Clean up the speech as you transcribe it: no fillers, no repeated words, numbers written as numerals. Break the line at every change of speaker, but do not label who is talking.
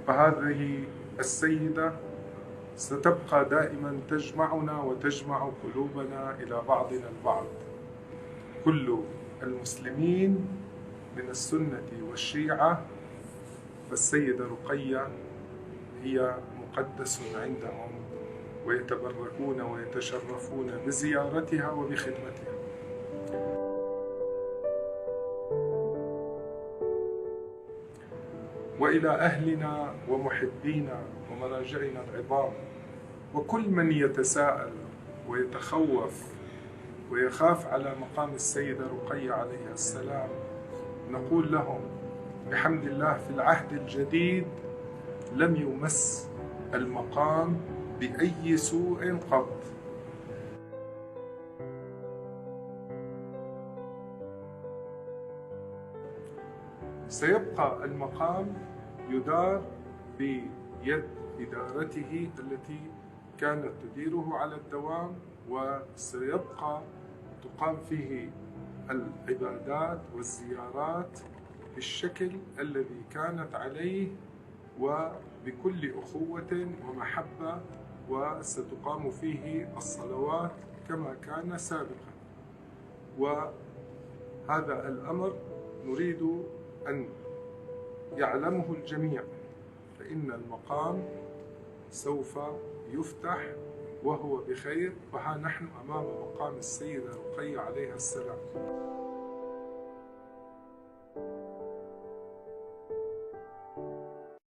فهذه السيدة ستبقى دائما تجمعنا وتجمع قلوبنا إلى بعضنا البعض. كل المسلمين من السنة والشيعة فالسيدة رقية هي مقدس عندهم، ويتبركون ويتشرفون بزيارتها وبخدمتها. وإلى أهلنا ومحبينا ومراجعنا العظام وكل من يتساءل ويتخوف ويخاف على مقام السيدة رقية عليها السلام، نقول لهم بحمد الله في العهد الجديد لم يمس المقام بأي سوء قط. سيبقى المقام يدار بيد إدارته التي كانت تديره على الدوام، وسيبقى تقام فيه العبادات والزيارات بالشكل الذي كانت عليه وبكل أخوة ومحبة، وستقام فيه الصلوات كما كان سابقا. وهذا الأمر نريد أن يعلمه الجميع، فإن المقام سوف يفتح وهو بخير، وها نحن أمام مقام السيدة رقية عليها السلام.